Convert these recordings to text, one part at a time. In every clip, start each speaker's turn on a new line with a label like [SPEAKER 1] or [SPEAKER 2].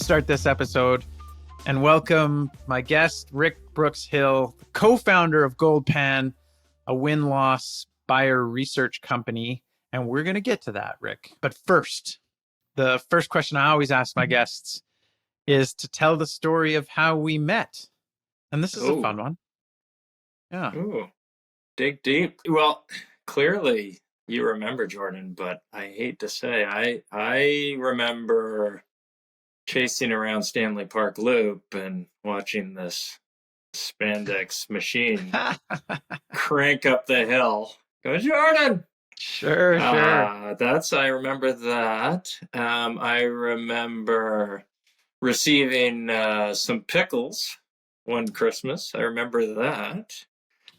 [SPEAKER 1] start this episode and welcome my guest, Rick Brooks-Hill, co-founder of Goldpan, a win-loss buyer research company. And we're going to get to that, Rick. But first, the first question I always ask my guests is to tell the story of how we met. And this is a fun one. Yeah.
[SPEAKER 2] Ooh, dig deep. Well, clearly you remember, Jordan, but I hate to say, I remember chasing around Stanley Park Loop and watching this spandex machine crank up the hill. Go, Jordan!
[SPEAKER 1] Sure.
[SPEAKER 2] I remember that. I remember receiving some pickles one Christmas. I remember that.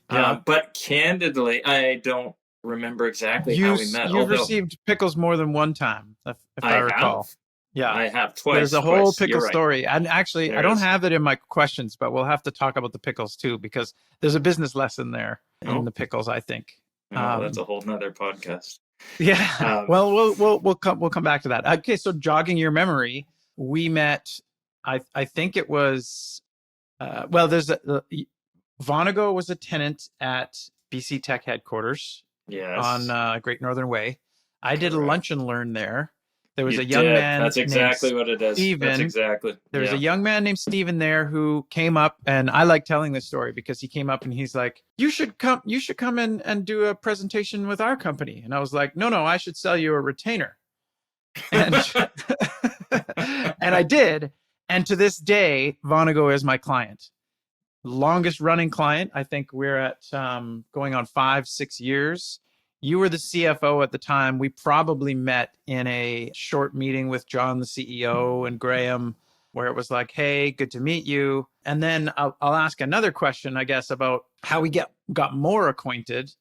[SPEAKER 1] Yeah.
[SPEAKER 2] But candidly, I don't remember exactly how we met.
[SPEAKER 1] You've received pickles more than one time, if I recall.
[SPEAKER 2] Have.
[SPEAKER 1] Yeah.
[SPEAKER 2] I have twice.
[SPEAKER 1] There's a whole
[SPEAKER 2] twice.
[SPEAKER 1] pickle
[SPEAKER 2] You're right.
[SPEAKER 1] story. And actually, I don't have it in my questions, but we'll have to talk about the pickles too, because there's a business lesson there in the pickles, I think.
[SPEAKER 2] That's a whole nother podcast.
[SPEAKER 1] Yeah. Well, we'll come back to that. Okay. So jogging your memory, we met, I think it was, there's Vonnegut was a tenant at BC Tech headquarters.
[SPEAKER 2] Yes.
[SPEAKER 1] On Great Northern Way. I did a lunch and learn there. There was
[SPEAKER 2] You
[SPEAKER 1] a young
[SPEAKER 2] did.
[SPEAKER 1] man.
[SPEAKER 2] That's exactly
[SPEAKER 1] named
[SPEAKER 2] what it is.
[SPEAKER 1] Steven.
[SPEAKER 2] That's exactly.
[SPEAKER 1] There was a young man named Steven there who came up, and I like telling this story because he came up and he's like, you should come in and do a presentation with our company. And I was like, no, I should sell you a retainer. And and I did. And to this day, Vonnegut is my client. Longest running client. I think we're at going on 5-6 years. You were the CFO at the time. We probably met in a short meeting with John, the CEO, and Graham, where it was like, hey, good to meet you. And then I'll ask another question, I guess, about how we got more acquainted.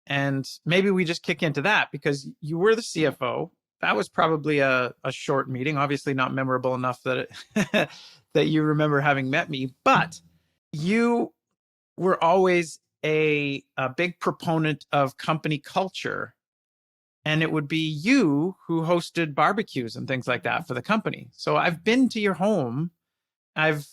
[SPEAKER 1] And maybe we just kick into that because you were the CFO. That was probably a short meeting, obviously not memorable enough that that you remember having met me. But you were always a big proponent of company culture, and it would be you who hosted barbecues and things like that for the company. So I've been to your home. I've,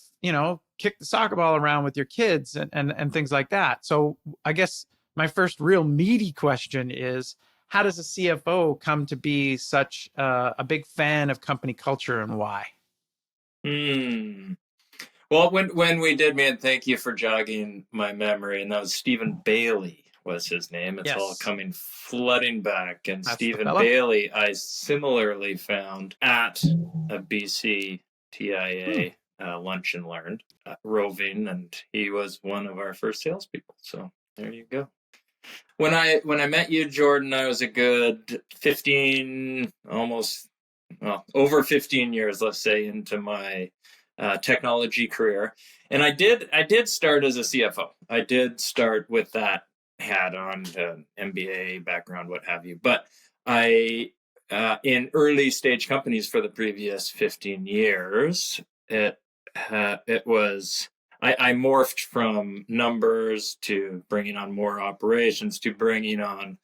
[SPEAKER 1] kicked the soccer ball around with your kids and things like that. So I guess my first real meaty question is, how does a CFO come to be such a big fan of company culture, and why?
[SPEAKER 2] Well, when we did, man, thank you for jogging my memory. And that was Stephen Bailey was his name. It's all coming flooding back. And that's Stephen Bailey, I similarly found at a BC TIA lunch and learned roving, and he was one of our first salespeople. So there you go. When I met you, Jordan, I was a good 15, over 15 years, let's say, into my technology career. And I did start as a CFO. I did start with that hat on, MBA background, what have you. But I, in early stage companies for the previous 15 years, I morphed from numbers to bringing on more operations, to bringing on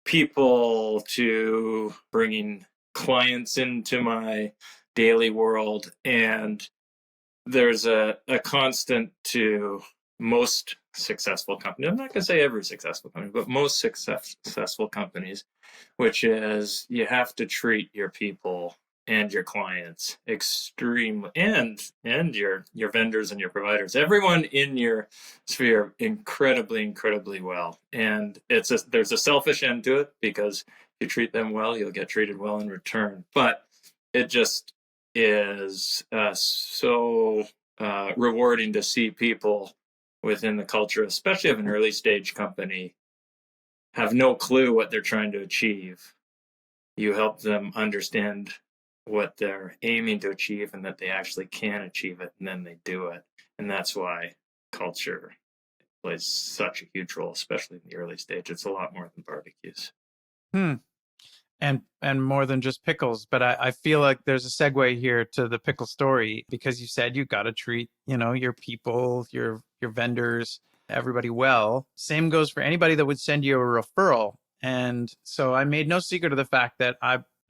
[SPEAKER 2] people, to bringing clients into my daily world. And there's a constant to most successful companies. I'm not going to say every successful company, but most successful companies, which is you have to treat your people and your clients extremely, and your vendors and your providers, everyone in your sphere, incredibly well. And there's a selfish end to it, because if you treat them well, you'll get treated well in return. But it just is so rewarding to see people within the culture, especially of an early stage company, have no clue what they're trying to achieve. You help them understand what they're aiming to achieve and that they actually can achieve it, and then they do it. And that's why culture plays such a huge role, especially in the early stage. It's a lot more than barbecues.
[SPEAKER 1] And more than just pickles. But I feel like there's a segue here to the pickle story, because you said you got to treat, your people, your vendors, everybody well. Same goes for anybody that would send you a referral. And so I made no secret of the fact that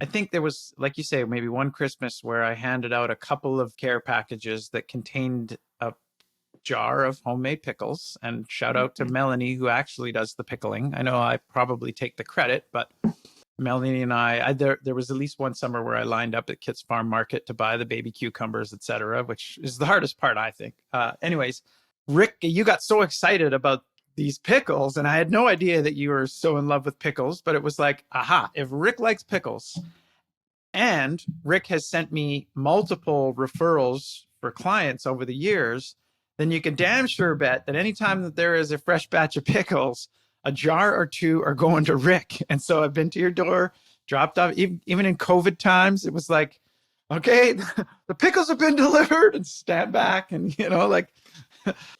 [SPEAKER 1] I think there was, like you say, maybe one Christmas where I handed out a couple of care packages that contained a jar of homemade pickles. And shout out to Melanie, who actually does the pickling. I know I probably take the credit, but Melanie and there was at least one summer where I lined up at Kitts Farm Market to buy the baby cucumbers, etc., which is the hardest part, I think. Anyways, Rick, you got so excited about these pickles, and I had no idea that you were so in love with pickles, but it was like, aha, if Rick likes pickles, and Rick has sent me multiple referrals for clients over the years, then you can damn sure bet that anytime that there is a fresh batch of pickles, a jar or two are going to Rick. And so I've been to your door, dropped off, even in COVID times, it was like, okay, the pickles have been delivered, and stand back. And, like,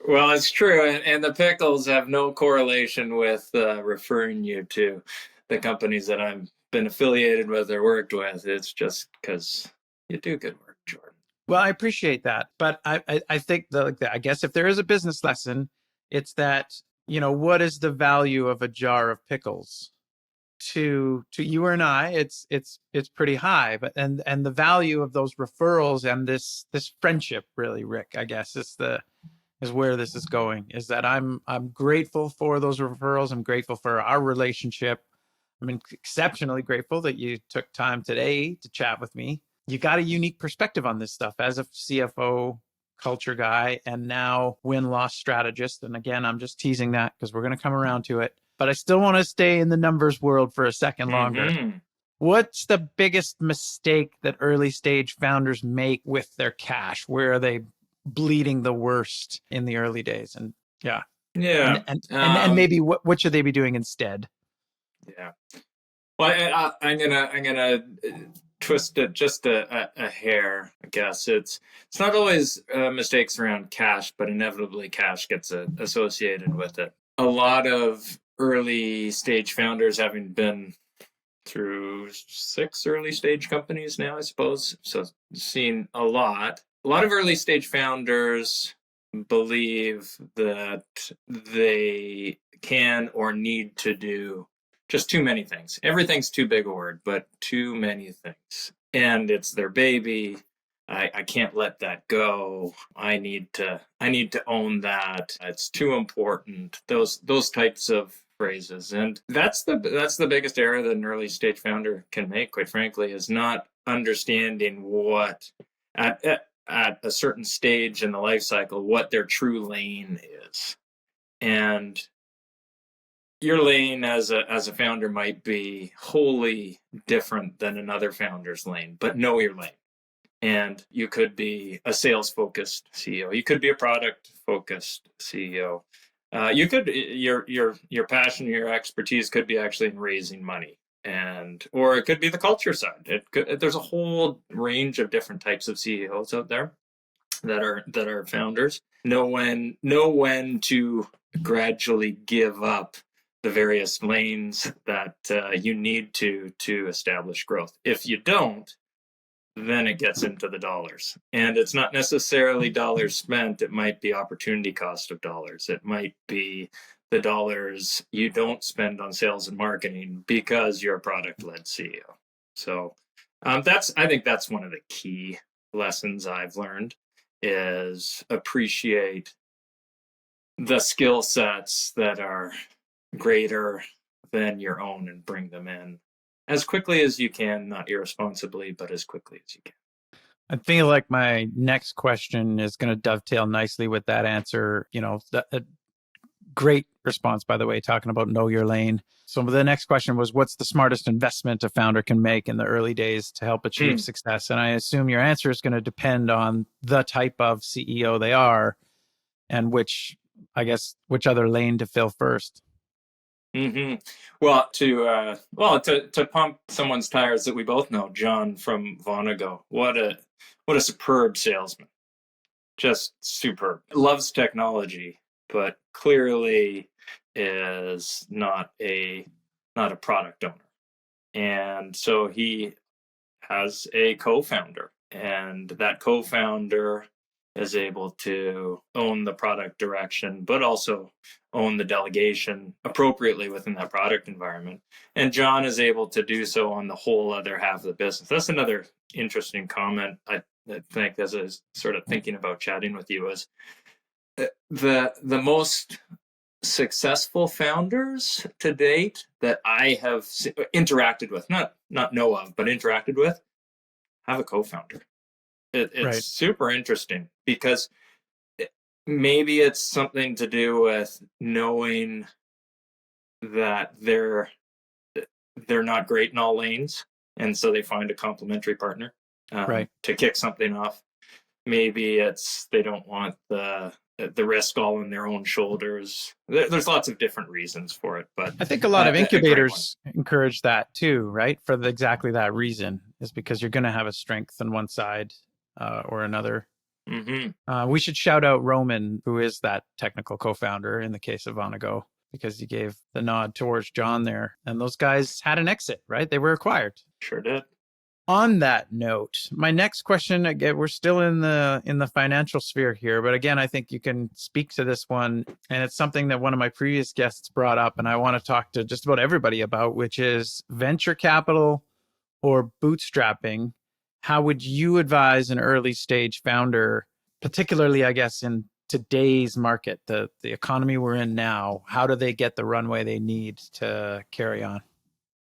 [SPEAKER 2] Well, it's true. And the pickles have no correlation with referring you to the companies that I've been affiliated with or worked with. It's just because you do good work, Jordan.
[SPEAKER 1] well, I appreciate that. But I think I guess if there is a business lesson, it's that, what is the value of a jar of pickles? To you and I, it's pretty high, but and the value of those referrals and this friendship, really, Rick, I guess is where this is going, is that I'm grateful for those referrals. I'm grateful for our relationship. I'm exceptionally grateful that you took time today to chat with me. You got a unique perspective on this stuff as a CFO, culture guy, and now win-loss strategist. And again, I'm just teasing that because we're going to come around to it. But I still want to stay in the numbers world for a second longer.
[SPEAKER 2] Mm-hmm.
[SPEAKER 1] What's the biggest mistake that early stage founders make with their cash? Where are they bleeding the worst in the early days? And yeah.
[SPEAKER 2] Yeah.
[SPEAKER 1] And maybe what should they be doing instead?
[SPEAKER 2] Yeah. Well, I'm gonna twist it just a hair. I guess it's not always mistakes around cash, but inevitably cash gets associated with it. A lot of early stage founders, having been through 6 early stage companies now, I suppose, so seen a lot. A lot of early stage founders believe that they can or need to do just too many things. Everything's too big a word, but too many things. And it's their baby. I can't let that go. I need to own that. It's too important. Those types of phrases. And that's the biggest error that an early stage founder can make, quite frankly, is not understanding what at a certain stage in the life cycle what their true lane is. And your lane as a founder might be wholly different than another founder's lane, but know your lane. And you could be a sales focused CEO. You could be a product focused CEO. You could your passion, your expertise could be actually in raising money, or it could be the culture side. There's a whole range of different types of CEOs out there that are founders. Know when to gradually give up the various lanes that you need to establish growth. If you don't, then it gets into the dollars. And it's not necessarily dollars spent. It might be opportunity cost of dollars. It might be the dollars you don't spend on sales and marketing because you're a product-led CEO. So I think that's one of the key lessons I've learned, is appreciate the skill sets that are greater than your own and bring them in as quickly as you can, not irresponsibly, but as quickly as you can.
[SPEAKER 1] I feel like my next question is going to dovetail nicely with that answer. A great response, by the way, talking about know your lane. So the next question was, what's the smartest investment a founder can make in the early days to help achieve success? And I assume your answer is going to depend on the type of CEO they are and which other lane to fill first.
[SPEAKER 2] Mm-hmm. Well, to pump someone's tires that we both know, John from Vonago, what a superb salesman, just superb. Loves technology, but clearly is not a product owner, and so he has a co-founder, and that co-founder is able to own the product direction, but also own the delegation appropriately within that product environment. And John is able to do so on the whole other half of the business. That's another interesting comment I think, as I was sort of thinking about chatting with you, is the most successful founders to date that I have interacted with, not know of, but interacted with, have a co-founder. It's
[SPEAKER 1] Right.
[SPEAKER 2] super interesting because maybe it's something to do with knowing that they're not great in all lanes, and so they find a complementary partner
[SPEAKER 1] Right.
[SPEAKER 2] to kick something off. Maybe it's they don't want the risk all on their own shoulders. There's lots of different reasons for it, but
[SPEAKER 1] I think a lot of
[SPEAKER 2] a great one.
[SPEAKER 1] incubators encourage that too, right? For exactly that reason, is because you're going to have a strength on one side or another.
[SPEAKER 2] Mm-hmm.
[SPEAKER 1] We should shout out Roman, who is that technical co-founder in the case of Onago, because he gave the nod towards John there. And those guys had an exit, right? They were acquired.
[SPEAKER 2] Sure did.
[SPEAKER 1] On that note, my next question, again, we're still in the financial sphere here, but again, I think you can speak to this one, and it's something that one of my previous guests brought up, and I want to talk to just about everybody about, which is venture capital or bootstrapping. How would you advise an early stage founder, particularly, I guess, in today's market, the economy we're in now? How do they get the runway they need to carry on?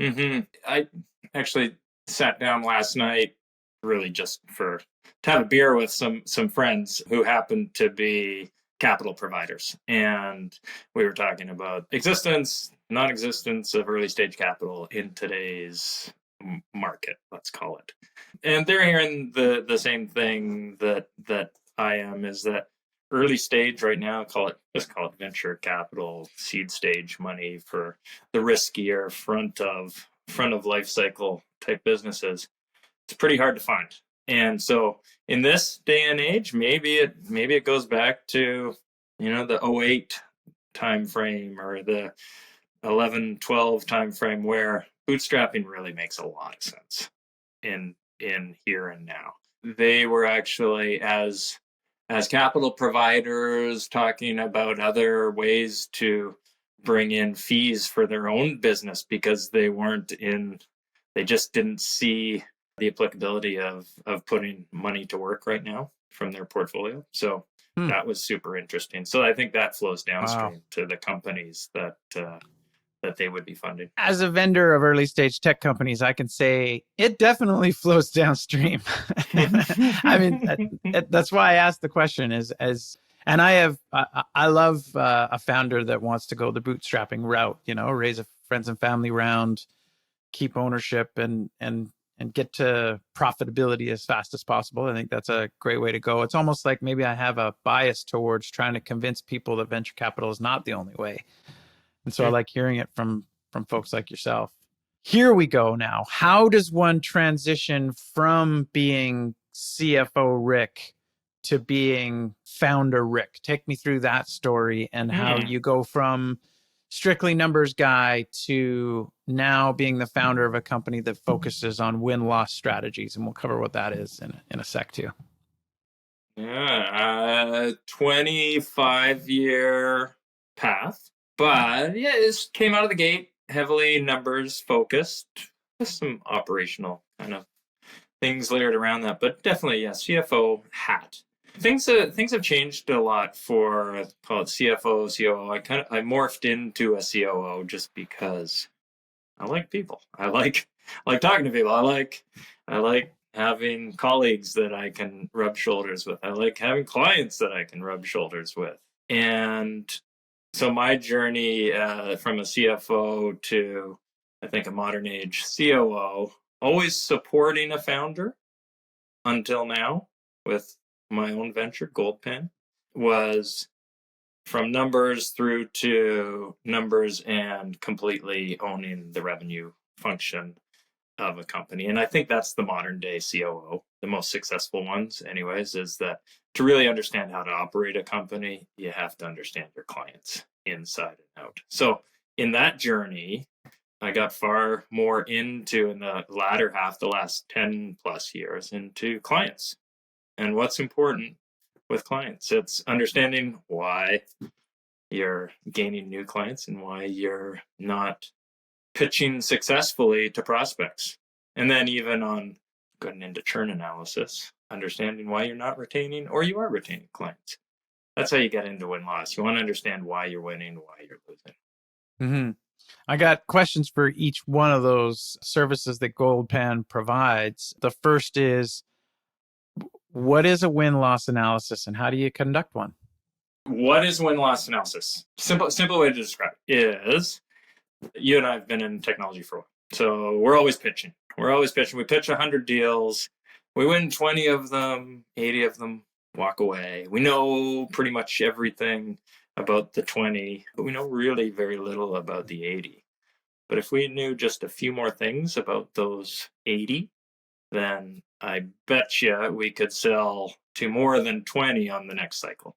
[SPEAKER 2] Mm-hmm. I actually sat down last night, really just to have a beer with some friends who happened to be capital providers, and we were talking about existence, non-existence of early stage capital in today's market, let's call it. And they're hearing the same thing that I am, is that early stage right now, call it venture capital, seed stage money for the riskier front of life cycle type businesses. It's pretty hard to find. And so in this day and age, maybe it goes back to, the 08 time frame or the 11, 12 time frame, where bootstrapping really makes a lot of sense in here and now. They were actually, as capital providers, talking about other ways to bring in fees for their own business, because they just didn't see the applicability of putting money to work right now from their portfolio. So that was super interesting. So I think that flows downstream to the companies that they would be funding.
[SPEAKER 1] As a vendor of early stage tech companies, I can say it definitely flows downstream. I mean, that's why I asked the question. And I love a founder that wants to go the bootstrapping route. Raise a friends and family round, keep ownership, and get to profitability as fast as possible. I think that's a great way to go. It's almost like maybe I have a bias towards trying to convince people that venture capital is not the only way. And so I like hearing it from folks like yourself. Here we go now. How does one transition from being CFO Rick to being founder Rick? Take me through that story and how you go from strictly numbers guy to now being the founder of a company that focuses on win-loss strategies. And we'll cover what that is in a sec too.
[SPEAKER 2] Yeah, 25-year path. But yeah, it came out of the gate heavily numbers focused, with some operational kind of things layered around that. But definitely, yeah, CFO hat. Things have changed a lot for, call it CFO, COO. I morphed into a COO just because I like people. I like talking to people. I like having colleagues that I can rub shoulders with. I like having clients that I can rub shoulders with. And so my journey from a CFO to, I think, a modern age COO, always supporting a founder until now with my own venture, Goldpan, was from numbers through to numbers and completely owning the revenue function of a company. And I think that's the modern day COO, the most successful ones anyways, is that to really understand how to operate a company, you have to understand your clients inside and out. So in that journey, I got far more into, in the latter half, the last 10 plus years, into clients and what's important with clients. It's understanding why you're gaining new clients and why you're not pitching successfully to prospects. And then even on going into churn analysis, understanding why you're not retaining or you are retaining clients. That's how you get into win-loss. You want to understand why you're winning, why you're losing.
[SPEAKER 1] Mm-hmm. I got questions for each one of those services that Goldpan provides. The first is, what is a win-loss analysis and how do you conduct one?
[SPEAKER 2] What is win-loss analysis? Simple way to describe it is, you and I have been in technology for a while. So we're always pitching. We pitch 100 deals. We win 20 of them, 80 of them walk away. We know pretty much everything about the 20, but we know really very little about the 80. But if we knew just a few more things about those 80, then I bet you we could sell to more than 20 on the next cycle.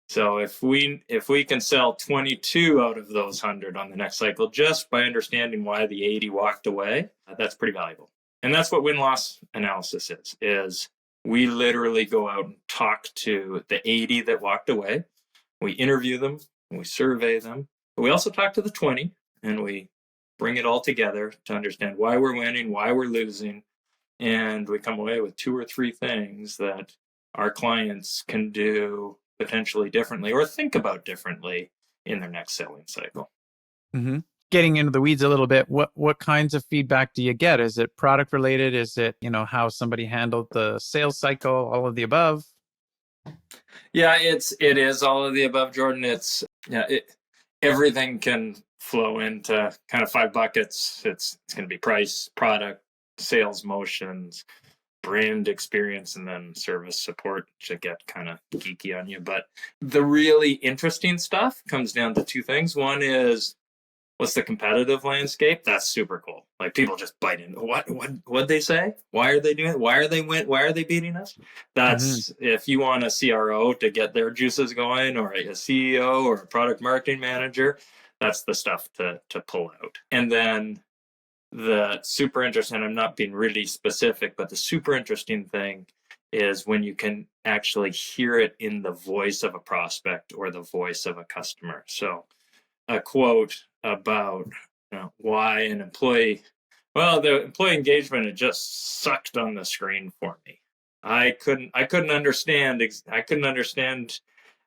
[SPEAKER 2] So if we can sell 22 out of those 100 on the next cycle just by understanding why the 80 walked away, that's pretty valuable. And that's what win-loss analysis is we literally go out and talk to the 80 that walked away. We interview them, we survey them, but we also talk to the 20 and we bring it all together to understand why we're winning, why we're losing, and we come away with 2 or 3 things that our clients can do potentially differently or think about differently in their next selling cycle.
[SPEAKER 1] Mm-hmm. Getting into the weeds a little bit, what kinds of feedback do you get? Is it product related? Is it, how somebody handled the sales cycle, all of the above?
[SPEAKER 2] Yeah, it is all of the above, Jordan. Everything can flow into kind of 5 buckets. It's going to be price, product, sales motions, brand experience, and then service support to get kind of geeky on you. But the really interesting stuff comes down to 2 things. One is, what's the competitive landscape? That's super cool. Like, people just bite in. What'd they say? Why are they doing it? Why are they beating us? That's if you want a CRO to get their juices going, or a CEO or a product marketing manager, that's the stuff to pull out. And then the super interesting, I'm not being really specific, but the super interesting thing is when you can actually hear it in the voice of a prospect or the voice of a customer. So a quote about why an employee, the employee engagement had just sucked on the screen for me. I couldn't understand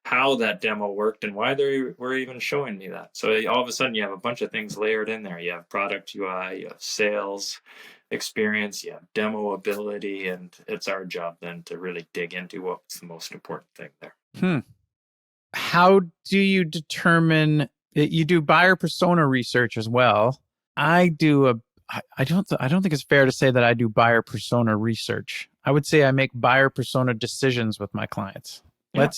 [SPEAKER 2] how that demo worked and why they were even showing me that. So all of a sudden you have a bunch of things layered in there. You have product UI, you have sales experience, you have demo ability, and it's our job then to really dig into what's the most important thing there.
[SPEAKER 1] How do you determine that you do buyer persona research as well? I don't think it's fair to say that I do buyer persona research. I would say I make buyer persona decisions with my clients.
[SPEAKER 2] Yeah.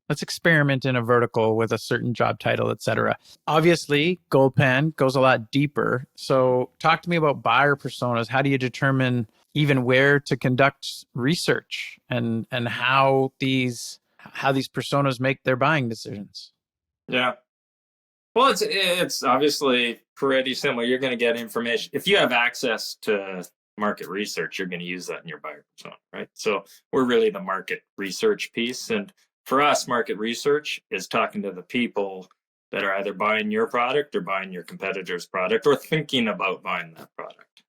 [SPEAKER 1] Let's experiment in a vertical with a certain job title, etc. Obviously, Goldpan goes a lot deeper. So talk to me about buyer personas. How do you determine even where to conduct research and how these personas make their buying decisions?
[SPEAKER 2] Yeah. Well, it's obviously pretty similar. You're going to get information. If you have access to market research, you're going to use that in your buyer persona, right? So we're really the market research piece. And for us, market research is talking to the people that are either buying your product or buying your competitor's product or thinking about buying that product.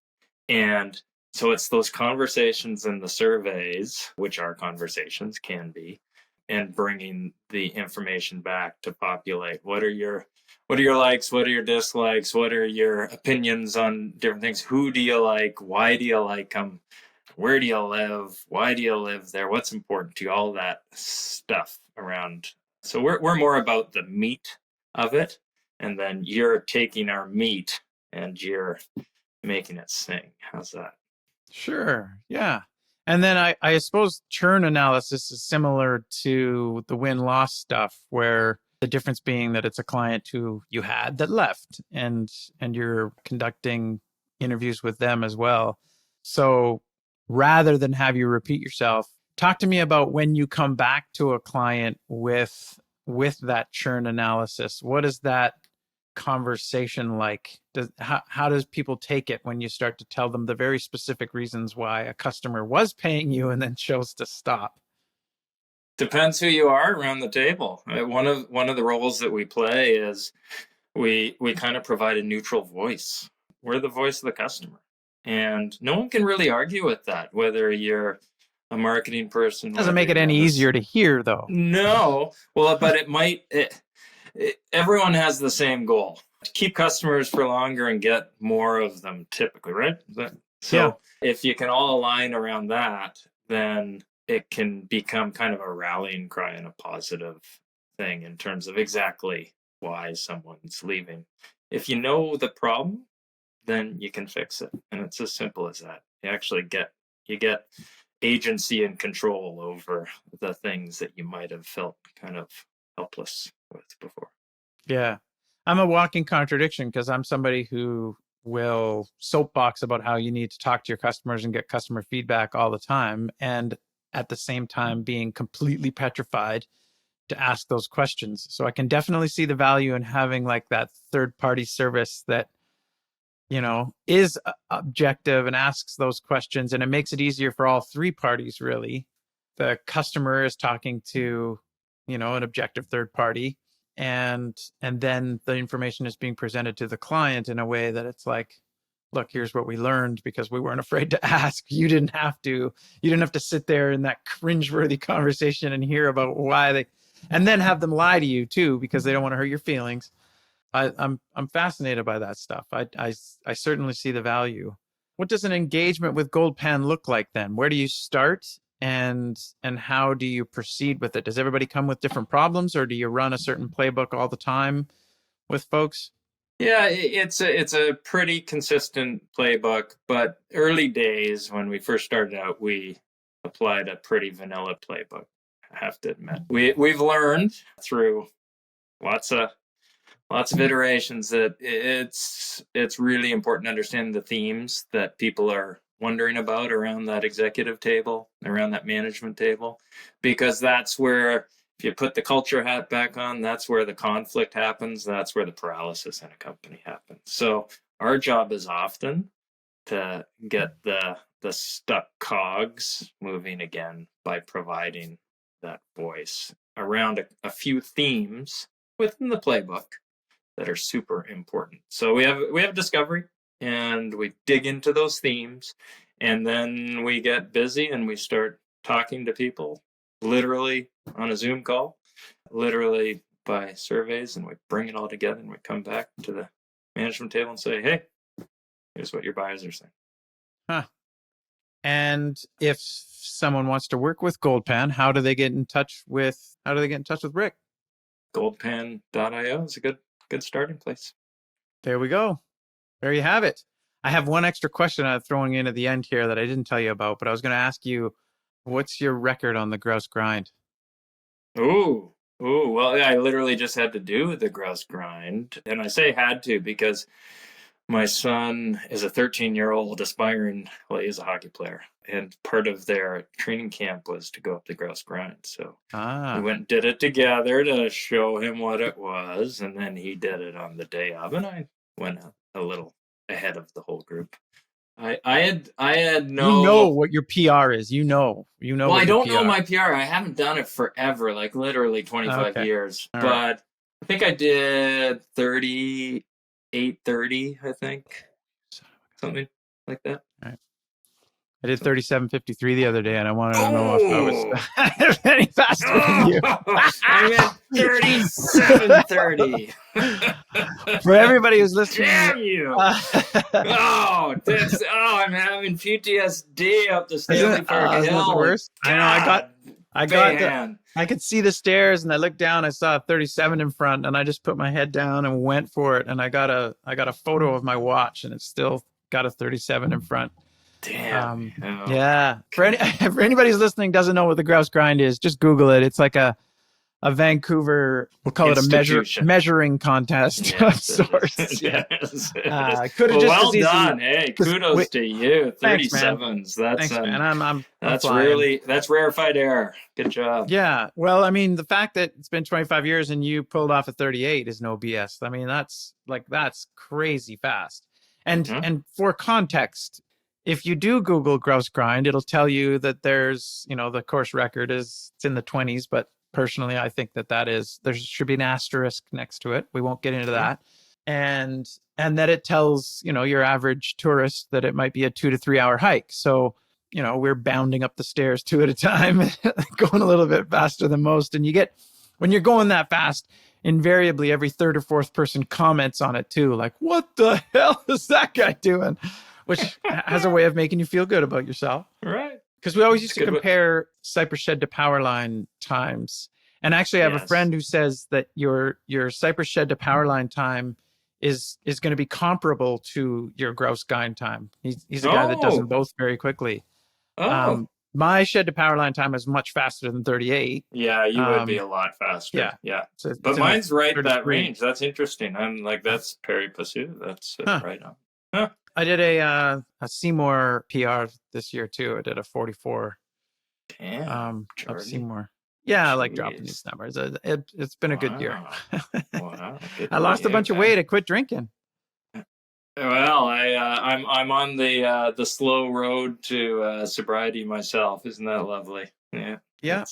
[SPEAKER 2] And so it's those conversations and the surveys, which our conversations can be, and bringing the information back to populate what are your likes, what are your dislikes, what are your opinions on different things, who do you like, why do you like them, where do you live, why do you live there, what's important to you, all that stuff around. So we're more about the meat of it, and then you're taking our meat and you're making it sing. How's that?
[SPEAKER 1] Sure. Yeah. And then I suppose churn analysis is similar to the win-loss stuff, where the difference being that it's a client who you had that left and you're conducting interviews with them as well. So rather than have you repeat yourself, talk to me about when you come back to a client with that churn analysis. What is that conversation like? How does people take it when you start to tell them the very specific reasons why a customer was paying you and then chose to stop?
[SPEAKER 2] Depends who you are around the table. One of the roles that we play is we kind of provide a neutral voice. We're the voice of the customer, and no one can really argue with that. Whether you're a marketing person,
[SPEAKER 1] Doesn't
[SPEAKER 2] whether
[SPEAKER 1] make it
[SPEAKER 2] you're
[SPEAKER 1] any
[SPEAKER 2] this,
[SPEAKER 1] easier to hear, though.
[SPEAKER 2] no, well, but it might. Everyone has the same goal: to keep customers for longer and get more of them. Typically, right?
[SPEAKER 1] Yeah.
[SPEAKER 2] So if you can all align around that, then it can become kind of a rallying cry and a positive thing in terms of exactly why someone's leaving. If you know the problem, then you can fix it. And it's as simple as that. You get agency and control over the things that you might have felt kind of helpless with before.
[SPEAKER 1] Yeah. I'm a walking contradiction because I'm somebody who will soapbox about how you need to talk to your customers and get customer feedback all the time. And at the same time, being completely petrified to ask those questions. So I can definitely see the value in having like that third party service that, is objective and asks those questions. And it makes it easier for all three parties, really. The customer is talking to, an objective third party. And then the information is being presented to the client in a way that it's like, look, here's what we learned because we weren't afraid to ask. You didn't have to sit there in that cringeworthy conversation and hear about why they, and then have them lie to you too because they don't want to hurt your feelings. I'm fascinated by that stuff. I certainly see the value. What does an engagement with Goldpan look like then? Where do you start and how do you proceed with it? Does everybody come with different problems, or do you run a certain playbook all the time with folks?
[SPEAKER 2] Yeah, it's a pretty consistent playbook, but early days when we first started out, we applied a pretty vanilla playbook. I have to admit, we've learned through lots of iterations that it's really important to understand the themes that people are wondering about around that executive table, around that management table, because that's where, if you put the culture hat back on, that's where the conflict happens. That's where the paralysis in a company happens. So our job is often to get the stuck cogs moving again by providing that voice around a few themes within the playbook that are super important. So we have discovery, and we dig into those themes, and then we get busy and we start talking to people, literally on a Zoom call, literally by surveys, and we bring it all together and we come back to the management table and say, hey, here's what your buyers are saying.
[SPEAKER 1] Huh. And if someone wants to work with Goldpan, how do they get in touch with Rick?
[SPEAKER 2] Goldpan.io is a good starting place.
[SPEAKER 1] There we go. There you have it. I have one extra question I'm throwing in at the end here that I didn't tell you about, but I was going to ask you, what's your record on the grouse grind?
[SPEAKER 2] Ooh, well, I literally just had to do the grouse grind. And I say had to because my son is a 13-year-old aspiring, well, he's a hockey player. And part of their training camp was to go up the grouse grind. So we went and did it together to show him what it was. And then he did it on the day of. And I went a little ahead of the whole group. I had no.
[SPEAKER 1] What your PR is. Well,
[SPEAKER 2] Well, I don't know my PR. I haven't done it forever, like literally 25 years.
[SPEAKER 1] All
[SPEAKER 2] but
[SPEAKER 1] right.
[SPEAKER 2] I think I did 38:30, I think. Something like that.
[SPEAKER 1] All right. I did 37:53 the other day, and I wanted to know if I was any faster than you.
[SPEAKER 2] I meant 37:30.
[SPEAKER 1] For everybody who's listening,
[SPEAKER 2] damn you! I'm having PTSD up the Stanley Park Hill.
[SPEAKER 1] The worst.
[SPEAKER 2] God,
[SPEAKER 1] I could see the stairs, and I looked down. I saw a 37 in front, and I just put my head down and went for it. And I got a photo of my watch, and it's still got a 37 in front.
[SPEAKER 2] Damn.
[SPEAKER 1] Yeah. For anybody who's listening doesn't know what the grouse grind is, just Google it. It's like a Vancouver, we'll call it a measuring contest of sorts.
[SPEAKER 2] Yeah.
[SPEAKER 1] Well
[SPEAKER 2] done. Hey, kudos to you. 37s. That's
[SPEAKER 1] man.
[SPEAKER 2] That's rarefied air. Good job.
[SPEAKER 1] Yeah. Well, I mean, the fact that it's been 25 years and you pulled off a 38 is no BS. I mean, that's crazy fast. And for context, if you do Google grouse grind, it'll tell you that there's, the course record it's in the 20s, but personally, I think there should be an asterisk next to it. We won't get into that. And that it tells, your average tourist that it might be a 2 to 3 hour hike. So, we're bounding up the stairs 2 at a time, going a little bit faster than most. And when you're going that fast, invariably every third or fourth person comments on it too. Like, what the hell is that guy doing? Which has a way of making you feel good about yourself.
[SPEAKER 2] Right.
[SPEAKER 1] Because we always used to compare Cypress Shed to Powerline times. And actually, I have a friend who says that your Cypress Shed to Powerline time is going to be comparable to your grouse grind time. He's a guy that does them both very quickly. My Shed to Powerline time is much faster than 38.
[SPEAKER 2] Yeah, you would be a lot faster. Yeah.
[SPEAKER 1] So
[SPEAKER 2] but mine's right in that range. That's interesting. I'm like, that's peri passu. That's right on. Huh.
[SPEAKER 1] I did a Seymour PR this year too. I did a 44.
[SPEAKER 2] Damn.
[SPEAKER 1] Of Seymour. Yeah, I like dropping these numbers. It's been a good year.
[SPEAKER 2] Wow.
[SPEAKER 1] I lost a bunch of weight. I quit drinking.
[SPEAKER 2] Well, I'm on the slow road to sobriety myself. Isn't that lovely? Yeah.
[SPEAKER 1] Yeah.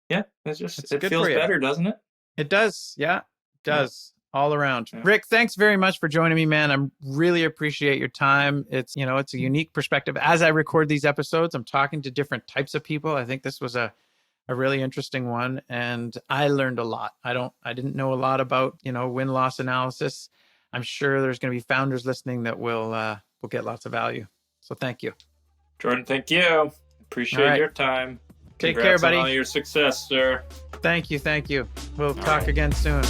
[SPEAKER 2] It feels better, doesn't it?
[SPEAKER 1] It does. Yeah, it does. All around. Yeah. Rick, thanks very much for joining me, man. I really appreciate your time. It's a unique perspective. As I record these episodes, I'm talking to different types of people. I think this was a really interesting one, and I learned a lot. I didn't know a lot about, win-loss analysis. I'm sure there's going to be founders listening that will get lots of value. So thank you.
[SPEAKER 2] Jordan, thank you. Appreciate your time.
[SPEAKER 1] Take care, buddy.
[SPEAKER 2] On all your success, sir.
[SPEAKER 1] Thank you. We'll talk again soon.